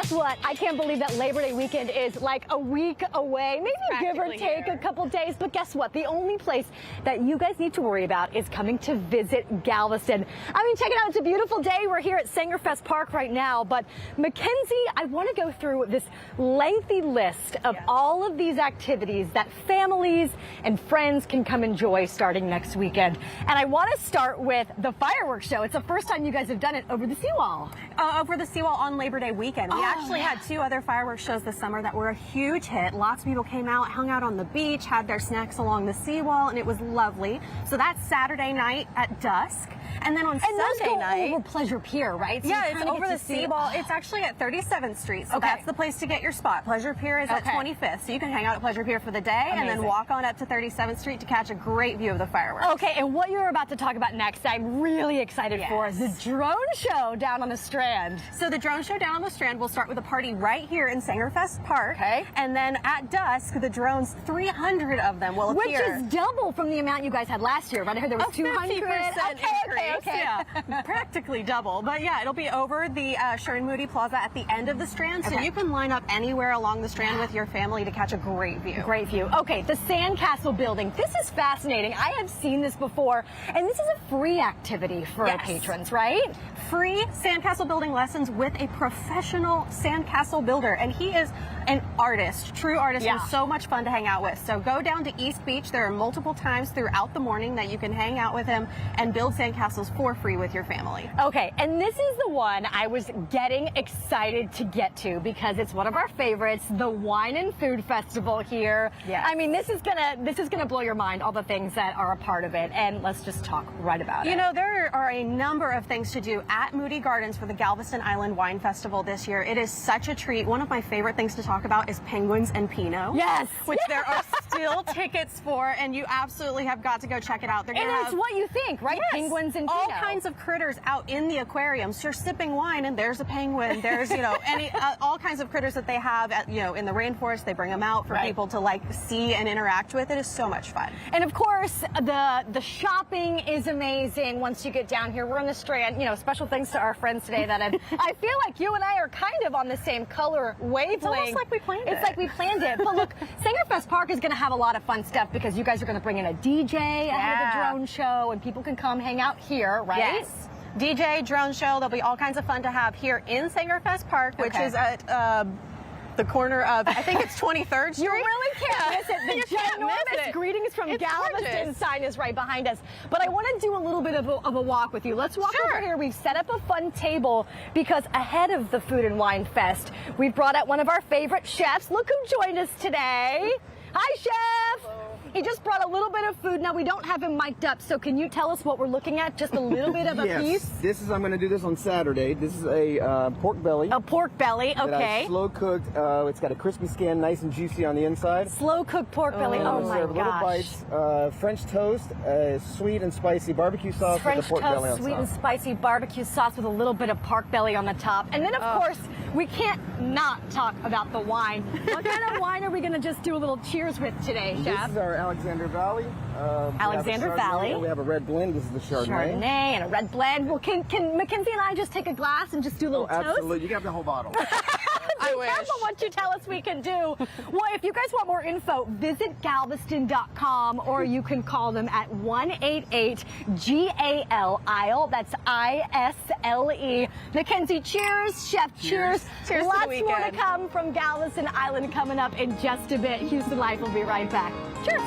guess what? I can't believe that Labor Day weekend is like a week away, maybe give or take a couple days. But guess what? The only place that you guys need to worry about is coming to visit Galveston. I mean, check it out. It's a beautiful day. We're here at Sangerfest Park right now. But Mackenzie, I want to go through this lengthy list of all of these activities that families and friends can come enjoy starting next weekend. And I want to start with the fireworks show. It's the first time you guys have done it over the seawall. Over the seawall on Labor Day weekend. We actually had 2 other fireworks shows this summer that were a huge hit. Lots of people came out, hung out on the beach, had their snacks along the seawall, and it was lovely. So that's Saturday night at dusk. And then on Sunday night, over Pleasure Pier, right? So yeah, it's over the seawall. It's actually at 37th Street, so that's the place to get your spot. Pleasure Pier is at 25th, so you can hang out at Pleasure Pier for the day and then walk on up to 37th Street to catch a great view of the fireworks. Okay, and what you're about to talk about next, I'm really excited for the drone show down on the Strand. So the drone show down on the Strand will start with a party right here in Sangerfest Park. Okay. And then at dusk, the drones, 300 of them will appear. Which is double from the amount you guys had last year, right? I heard there was 200. Okay. Yeah, practically double. But yeah, it'll be over the Sherwin Moody Plaza at the end of the Strand, so you can line up anywhere along the Strand with your family to catch a great view. Great view. Okay, the Sandcastle building. This is fascinating. I have seen this before, and this is a free activity for our patrons, right? Free sandcastle building lessons with a professional sandcastle builder, and he is an artist, true artist, and so much fun to hang out with. So go down to East Beach. There are multiple times throughout the morning that you can hang out with him and build sandcastles for free with your family. Okay, and this is the one I was getting excited to get to because it's one of our favorites, the Wine and Food Festival here. Yeah. I mean, this is gonna blow your mind, all the things that are a part of it, and let's just talk right about it. You know, there are a number of things to do at Moody Gardens for the Galveston Island Wine Festival this year. It is such a treat. One of my favorite things to talk about is penguins and Pinot. Yes. Which there are still tickets for, and you absolutely have got to go check it out. And it's what you think, right? Yes, penguins and all Pinot. kinds of critters out in the aquariums. You're sipping wine, and there's a penguin. There's, you know, all kinds of critters that they have at, you know, in the rainforest. They bring them out for people to like see and interact with. It is so much fun. And of course, the shopping is amazing. Once you get down here, we're on the Strand. You know, special thanks to our friends today that I feel like you and I are kind of on the same color wavelength. It's almost like we planned it. It's like we planned it. But look, Sangerfest Park is going to have a lot of fun stuff because you guys are going to bring in a DJ ahead of the drone show, and people can come hang out here, right? Yes. DJ, drone show, there'll be all kinds of fun to have here in Sangerfest Park, which is at the corner of, I think it's 23rd Street. You really can't miss it. The ginormous Greetings from Galveston sign is right behind us. But I want to do a little bit of a walk with you. Let's walk over here. We've set up a fun table because ahead of the Food and Wine Fest, we've brought out one of our favorite chefs. Look who joined us today. Hi, Chef. Hello. He just brought a little bit of food. Now, we don't have him mic'd up, so can you tell us what we're looking at? Just a little bit of a piece? This is, I'm going to do this on Saturday. This is a pork belly. A pork belly, okay. Slow cooked. It's got a crispy skin, nice and juicy on the inside. Slow cooked pork belly, oh my gosh. Little bites, French toast, sweet and spicy barbecue sauce with the pork belly on top. French toast, sweet and spicy barbecue sauce with a little bit of pork belly on the top. And then, of course, we can't not talk about the wine. What kind of wine are we going to just do a little cheers with today, Chef? This is our Alexander Valley. Alexander Valley. We have a red blend. This is the Chardonnay. Chardonnay and a red blend. Well, can Mackenzie and I just take a glass and just do a little toast? Absolutely. You can have the whole bottle. I wish. Careful what you tell us we can do. Well, if you guys want more info, visit galveston.com, or you can call them at 188-GAL ISLE. That's ISLE. Mackenzie, cheers. Chef, cheers. Cheers. Lots to the more to come from Galveston Island coming up in just a bit. Houston Life will be right back. Cheers.